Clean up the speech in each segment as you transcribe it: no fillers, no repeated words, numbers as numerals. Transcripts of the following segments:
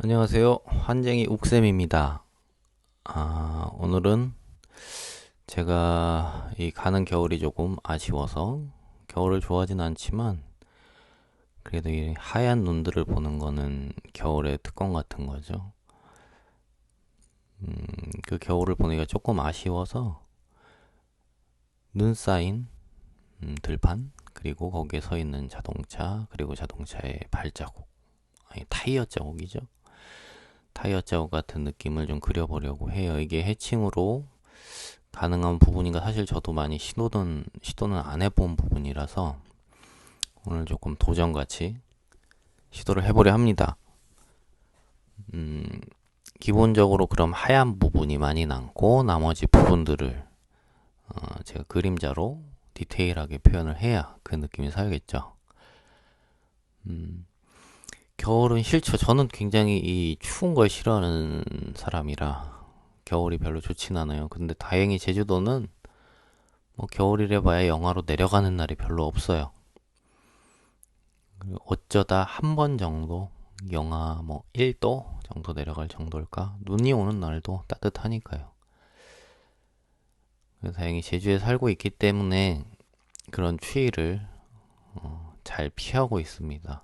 안녕하세요. 환쟁이 욱쌤입니다. 오늘은 제가 이 가는 겨울이 조금 아쉬워서 겨울을 좋아하진 않지만 그래도 이 하얀 눈들을 보는 거는 겨울의 특권 같은 거죠. 그 겨울을 보내기가 조금 아쉬워서 눈 쌓인 들판 그리고 거기에 서 있는 자동차 그리고 자동차의 발자국 아니 타이어 자국이죠. 타이어 자국 같은 느낌을 좀 그려보려고 해요. 이게 해칭으로 가능한 부분인가 사실 저도 많이 시도는 안 해본 부분이라서 오늘 조금 도전같이 시도를 해보려 합니다. 음, 기본적으로 그럼 하얀 부분이 많이 남고 나머지 부분들을 제가 그림자로 디테일하게 표현을 해야 그 느낌이 살겠죠. 겨울은 싫죠. 저는 굉장히 이 추운 걸 싫어하는 사람이라 겨울이 별로 좋진 않아요. 근데 다행히 제주도는 뭐 겨울이래 봐야 영하로 내려가는 날이 별로 없어요. 어쩌다 한 번 정도 영하 뭐 1도 정도 내려갈 정도일까? 눈이 오는 날도 따뜻하니까요. 그래서 다행히 제주에 살고 있기 때문에 그런 추위를 잘 피하고 있습니다.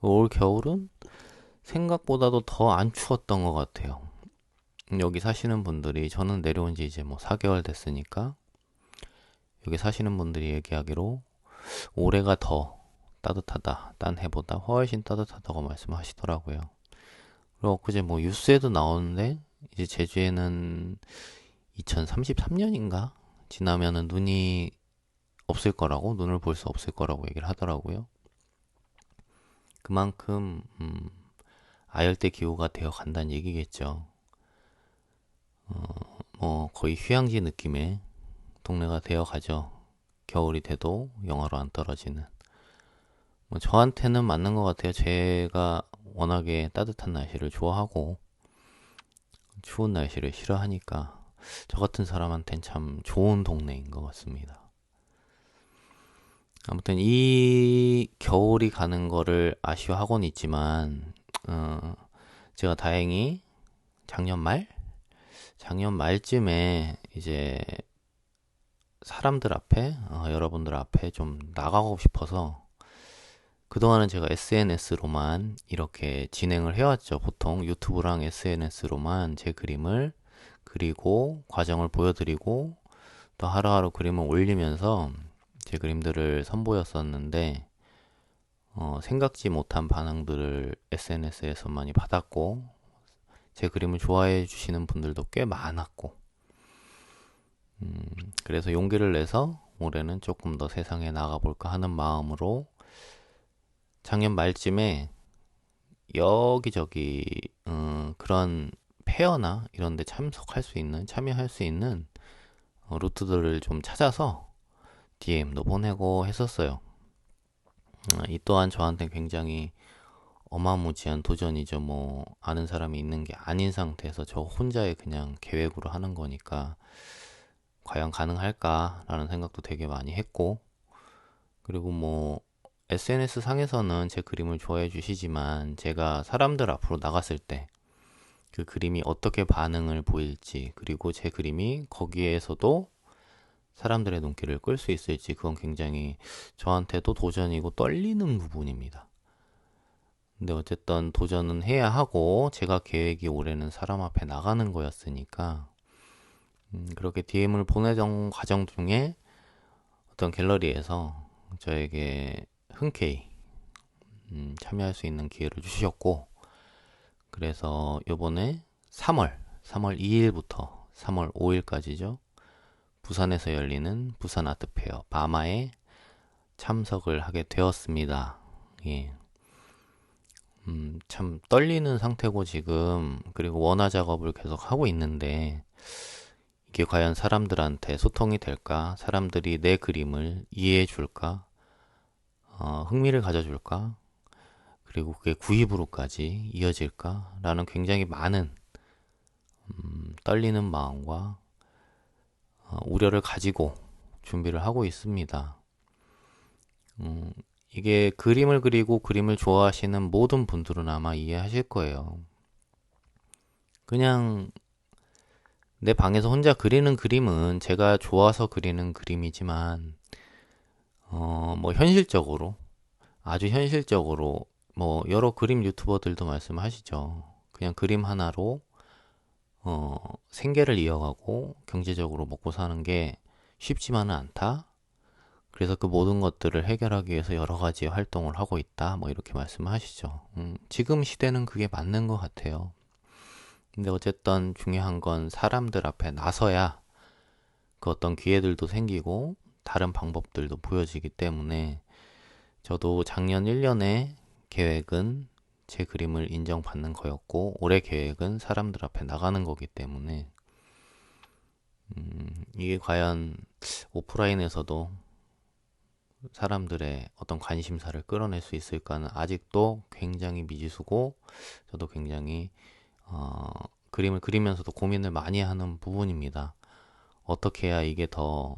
올 겨울은 생각보다도 더 안 추웠던 것 같아요. 여기 사시는 분들이 저는 내려온 지 이제 뭐 4개월 됐으니까 여기 사시는 분들이 얘기하기로 올해가 더 따뜻하다. 딴 해보다 훨씬 따뜻하다고 말씀하시더라고요. 그리고 그제 뭐 뉴스에도 나오는데 이제 제주에는 2033년인가 지나면은 눈이 없을 거라고 눈을 볼 수 없을 거라고 얘기를 하더라고요. 그만큼 아열대 기후가 되어 간다는 얘기겠죠. 뭐 거의 휴양지 느낌의 동네가 되어 가죠. 겨울이 돼도 영하로 안 떨어지는. 뭐 저한테는 맞는 것 같아요. 제가 워낙에 따뜻한 날씨를 좋아하고 추운 날씨를 싫어하니까 저 같은 사람한텐 참 좋은 동네인 것 같습니다. 아무튼 이 겨울이 가는 거를 아쉬워하곤 있지만 제가 다행히 작년 말? 작년 말쯤에 이제 사람들 앞에 여러분들 앞에 좀 나가고 싶어서 그동안은 제가 SNS로만 이렇게 진행을 해왔죠. 보통 유튜브랑 SNS로만 제 그림을 그리고 과정을 보여드리고 또 하루하루 그림을 올리면서 제 그림들을 선보였었는데 생각지 못한 반응들을 SNS에서 많이 받았고 제 그림을 좋아해 주시는 분들도 꽤 많았고 그래서 용기를 내서 올해는 조금 더 세상에 나가볼까 하는 마음으로 작년 말쯤에 여기저기 그런 페어나 이런 데 참석할 수 있는 참여할 수 있는 루트들을 좀 찾아서 DM도 보내고 했었어요. 이 또한 저한테 굉장히 어마무지한 도전이죠. 뭐 아는 사람이 있는 게 아닌 상태에서 저 혼자의 그냥 계획으로 하는 거니까 과연 가능할까라는 생각도 되게 많이 했고 그리고 뭐 SNS 상에서는 제 그림을 좋아해 주시지만 제가 사람들 앞으로 나갔을 때 그 그림이 어떻게 반응을 보일지 그리고 제 그림이 거기에서도 사람들의 눈길을 끌 수 있을지 그건 굉장히 저한테도 도전이고 떨리는 부분입니다. 근데 어쨌든 도전은 해야 하고 제가 계획이 올해는 사람 앞에 나가는 거였으니까 그렇게 DM을 보내던 과정 중에 어떤 갤러리에서 저에게 흔쾌히 참여할 수 있는 기회를 주셨고 그래서 요번에 3월 2일부터 3월 5일까지죠. 부산에서 열리는 부산 아트페어 바마에 참석을 하게 되었습니다. 예. 참 떨리는 상태고 지금 그리고 원화 작업을 계속 하고 있는데 이게 과연 사람들한테 소통이 될까? 사람들이 내 그림을 이해해 줄까? 흥미를 가져줄까? 그리고 그게 구입으로까지 이어질까? 라는 굉장히 많은 떨리는 마음과 우려를 가지고 준비를 하고 있습니다. 이게 그림을 그리고 그림을 좋아하시는 모든 분들은 아마 이해하실 거예요. 그냥 내 방에서 혼자 그리는 그림은 제가 좋아서 그리는 그림이지만, 뭐 현실적으로, 아주 현실적으로, 뭐 여러 그림 유튜버들도 말씀하시죠. 그냥 그림 하나로, 생계를 이어가고 경제적으로 먹고 사는 게 쉽지만은 않다. 그래서 그 모든 것들을 해결하기 위해서 여러 가지 활동을 하고 있다. 뭐 이렇게 말씀하시죠. 지금 시대는 그게 맞는 것 같아요. 근데 어쨌든 중요한 건 사람들 앞에 나서야 그 어떤 기회들도 생기고 다른 방법들도 보여지기 때문에 저도 작년 1년의 계획은 제 그림을 인정받는 거였고 올해 계획은 사람들 앞에 나가는 거기 때문에 이게 과연 오프라인에서도 사람들의 어떤 관심사를 끌어낼 수 있을까는 아직도 굉장히 미지수고 저도 굉장히 그림을 그리면서도 고민을 많이 하는 부분입니다. 어떻게 해야 이게 더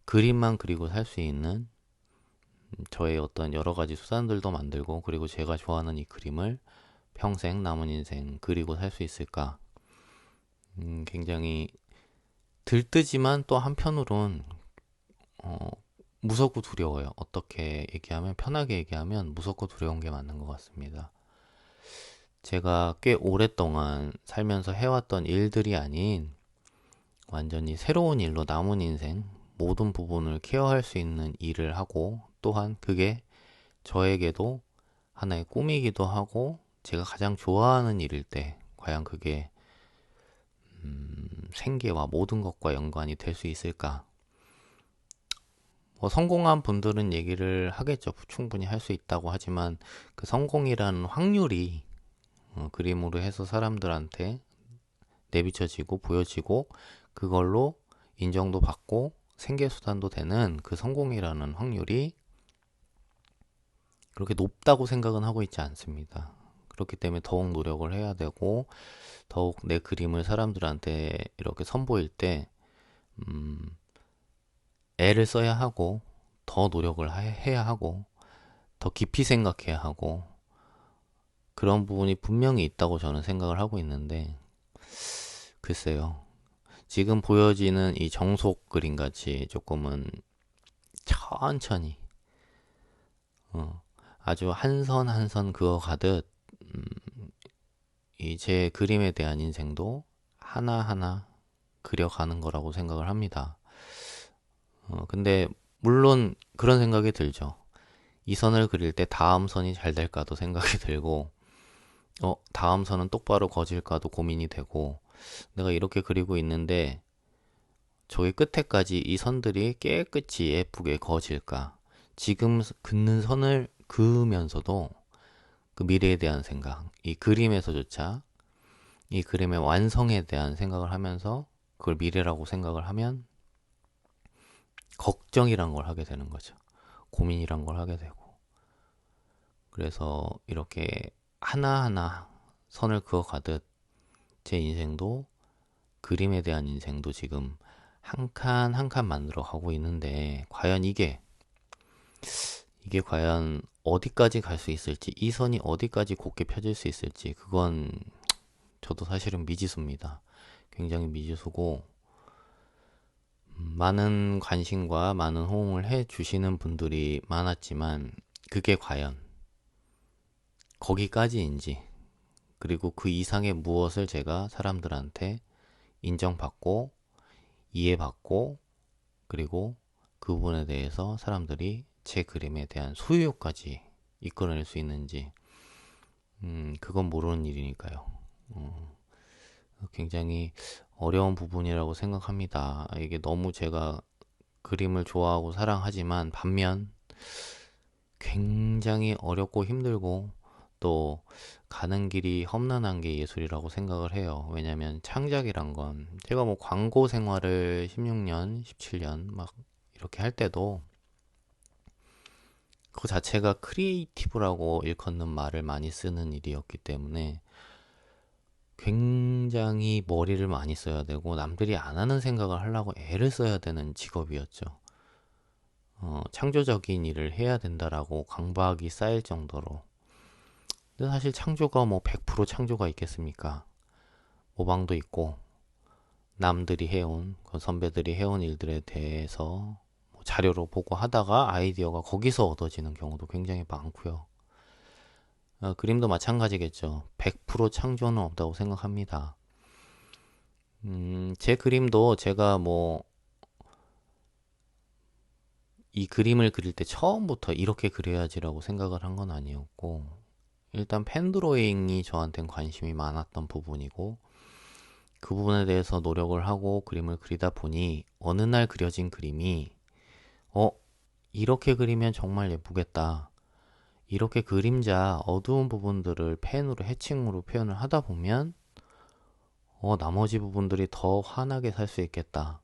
그림만 그리고 살 수 있는 저의 어떤 여러 가지 수단들도 만들고 그리고 제가 좋아하는 이 그림을 평생 남은 인생 그리고 살 수 있을까? 굉장히 들뜨지만 또 한편으론 어, 무섭고 두려워요. 어떻게 얘기하면 편하게 얘기하면 무섭고 두려운 게 맞는 것 같습니다. 제가 꽤 오랫동안 살면서 해왔던 일들이 아닌 완전히 새로운 일로 남은 인생 모든 부분을 케어할 수 있는 일을 하고 또한 그게 저에게도 하나의 꿈이기도 하고 제가 가장 좋아하는 일일 때 과연 그게 생계와 모든 것과 연관이 될 수 있을까? 뭐 성공한 분들은 얘기를 하겠죠. 충분히 할 수 있다고 하지만 그 성공이라는 확률이 그림으로 해서 사람들한테 내비쳐지고 보여지고 그걸로 인정도 받고 생계수단도 되는 그 성공이라는 확률이 그렇게 높다고 생각은 하고 있지 않습니다. 그렇기 때문에 더욱 노력을 해야 되고 더욱 내 그림을 사람들한테 이렇게 선보일 때 애를 써야 하고 더 노력을 해야 하고 더 깊이 생각해야 하고 그런 부분이 분명히 있다고 저는 생각을 하고 있는데 글쎄요. 지금 보여지는 이 정속 그림 같이 조금은 천천히 아주 한 선 한 선 그어가듯 이 제 그림에 대한 인생도 하나하나 그려가는 거라고 생각을 합니다. 근데 물론 그런 생각이 들죠. 이 선을 그릴 때 다음 선이 잘 될까도 생각이 들고 다음 선은 똑바로 그어질까도 고민이 되고 내가 이렇게 그리고 있는데 저기 끝에까지 이 선들이 깨끗이 예쁘게 그어질까? 지금 긋는 선을 그으면서도 그 미래에 대한 생각, 이 그림에서조차 이 그림의 완성에 대한 생각을 하면서 그걸 미래라고 생각을 하면 걱정이란 걸 하게 되는 거죠. 고민이란 걸 하게 되고. 그래서 이렇게 하나하나 선을 그어가듯 제 인생도 그림에 대한 인생도 지금 한 칸 한 칸 만들어 가고 있는데 과연 이게 과연 어디까지 갈 수 있을지 이 선이 어디까지 곱게 펴질 수 있을지 그건 저도 사실은 미지수입니다. 굉장히 미지수고 많은 관심과 많은 호응을 해 주시는 분들이 많았지만 그게 과연 거기까지인지 그리고 그 이상의 무엇을 제가 사람들한테 인정받고 이해받고 그리고 그 부분에 대해서 사람들이 제 그림에 대한 소유까지 이끌어낼 수 있는지 그건 모르는 일이니까요. 굉장히 어려운 부분이라고 생각합니다. 이게 너무 제가 그림을 좋아하고 사랑하지만 반면 굉장히 어렵고 힘들고 또 가는 길이 험난한 게 예술이라고 생각을 해요. 왜냐면 창작이란 건 제가 뭐 광고 생활을 16년, 17년 막 이렇게 할 때도 그 자체가 크리에이티브라고 일컫는 말을 많이 쓰는 일이었기 때문에 굉장히 머리를 많이 써야 되고 남들이 안 하는 생각을 하려고 애를 써야 되는 직업이었죠. 창조적인 일을 해야 된다라고 강박이 쌓일 정도로. 근데 사실 창조가 뭐 100% 창조가 있겠습니까? 모방도 있고 남들이 해온 그 선배들이 해온 일들에 대해서 뭐 자료로 보고 하다가 아이디어가 거기서 얻어지는 경우도 굉장히 많고요. 그림도 마찬가지겠죠. 100% 창조는 없다고 생각합니다. 제 그림도 제가 뭐 이 그림을 그릴 때 처음부터 이렇게 그려야지라고 생각을 한 건 아니었고, 일단 펜드로잉이 저한텐 관심이 많았던 부분이고, 그 부분에 대해서 노력을 하고 그림을 그리다 보니 어느 날 그려진 그림이 어 이렇게 그리면 정말 예쁘겠다. 이렇게 그림자 어두운 부분들을 펜으로 해칭으로 표현을 하다 보면 나머지 부분들이 더 환하게 살 수 있겠다.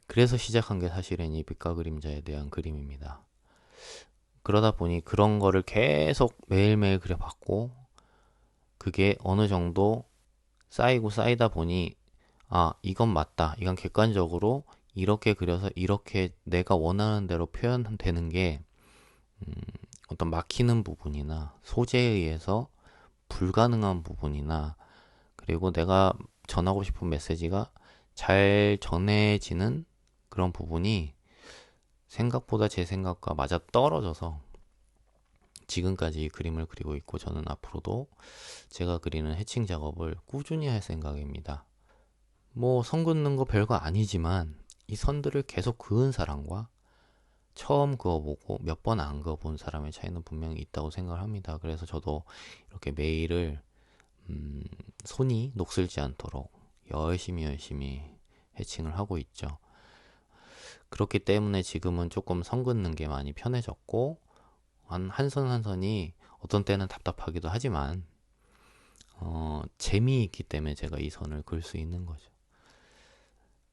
그래서 시작한 게 사실은 이 빛과 그림자에 대한 그림입니다. 그러다 보니 그런 거를 계속 매일매일 그려봤고, 그게 어느 정도 쌓이고 쌓이다 보니 이건 맞다. 이건 객관적으로 이렇게 그려서 이렇게 내가 원하는 대로 표현되는 게 어떤 막히는 부분이나 소재에 의해서 불가능한 부분이나, 그리고 내가 전하고 싶은 메시지가 잘 전해지는 그런 부분이 생각보다 제 생각과 맞아 떨어져서 지금까지 그림을 그리고 있고, 저는 앞으로도 제가 그리는 해칭 작업을 꾸준히 할 생각입니다. 뭐 선 긋는 거 별거 아니지만 이 선들을 계속 그은 사람과 처음 그어보고 몇 번 안 그어본 사람의 차이는 분명히 있다고 생각을 합니다. 그래서 저도 이렇게 매일을 손이 녹슬지 않도록 열심히 해칭을 하고 있죠. 그렇기 때문에 지금은 조금 선 긋는 게 많이 편해졌고, 한 선 한 선이 어떤 때는 답답하기도 하지만 재미있기 때문에 제가 이 선을 그을 수 있는 거죠.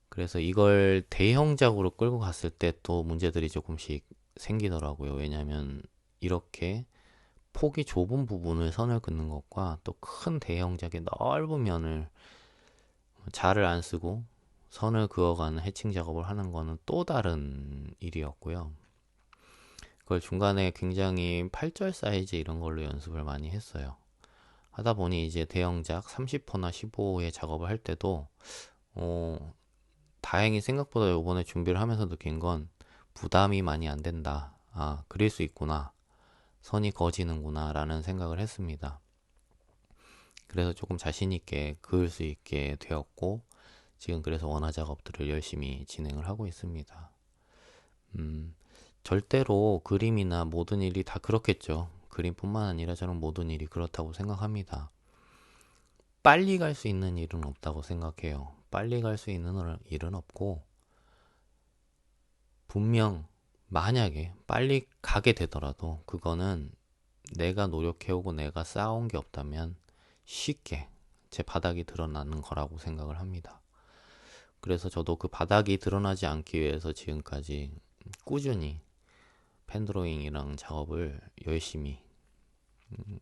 그래서 이걸 대형작으로 끌고 갔을 때 또 문제들이 조금씩 생기더라고요. 왜냐하면 이렇게 폭이 좁은 부분을 선을 긋는 것과 또 큰 대형작의 넓은 면을 자를 안 쓰고 선을 그어가는 해칭 작업을 하는 거는 또 다른 일이었고요. 그걸 중간에 굉장히 8절 사이즈 이런 걸로 연습을 많이 했어요. 하다 보니 이제 대형작 30호나 15호의 작업을 할 때도 다행히 생각보다 요번에 준비를 하면서 느낀 건 부담이 많이 안 된다. 그릴 수 있구나. 선이 그어지는구나 라는 생각을 했습니다. 그래서 조금 자신 있게 그을 수 있게 되었고, 지금 그래서 원화 작업들을 열심히 진행을 하고 있습니다. 절대로 그림이나 모든 일이 다 그렇겠죠. 그림뿐만 아니라 저는 모든 일이 그렇다고 생각합니다. 빨리 갈 수 있는 일은 없다고 생각해요. 빨리 갈 수 있는 일은 없고, 분명 만약에 빨리 가게 되더라도 그거는 내가 노력해오고 내가 쌓아온 게 없다면 쉽게 제 바닥이 드러나는 거라고 생각을 합니다. 그래서 저도 그 바닥이 드러나지 않기 위해서 지금까지 꾸준히 펜드로잉이랑 작업을 열심히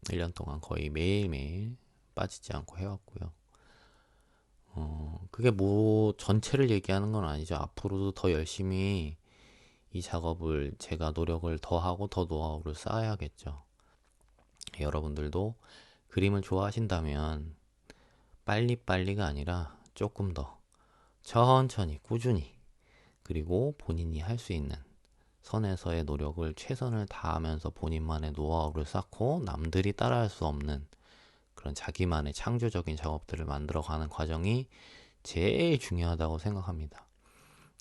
1년 동안 거의 매일매일 빠지지 않고 해왔고요. 그게 뭐 전체를 얘기하는 건 아니죠. 앞으로도 더 열심히 이 작업을 제가 노력을 더 하고 더 노하우를 쌓아야겠죠. 여러분들도 그림을 좋아하신다면 빨리빨리가 아니라 조금 더 천천히 꾸준히, 그리고 본인이 할 수 있는 선에서의 노력을 최선을 다하면서 본인만의 노하우를 쌓고 남들이 따라할 수 없는 그런 자기만의 창조적인 작업들을 만들어가는 과정이 제일 중요하다고 생각합니다.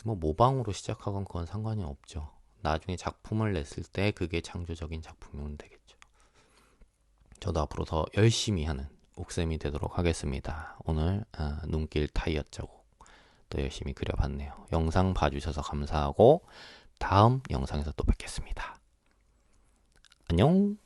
뭐 모방으로 시작하건 그건 상관이 없죠. 나중에 작품을 냈을 때 그게 창조적인 작품이면 되겠죠. 저도 앞으로 더 열심히 하는 옥쌤이 되도록 하겠습니다. 오늘 눈길 타이어 자국 또 열심히 그려봤네요. 영상 봐주셔서 감사하고 다음 영상에서 또 뵙겠습니다. 안녕.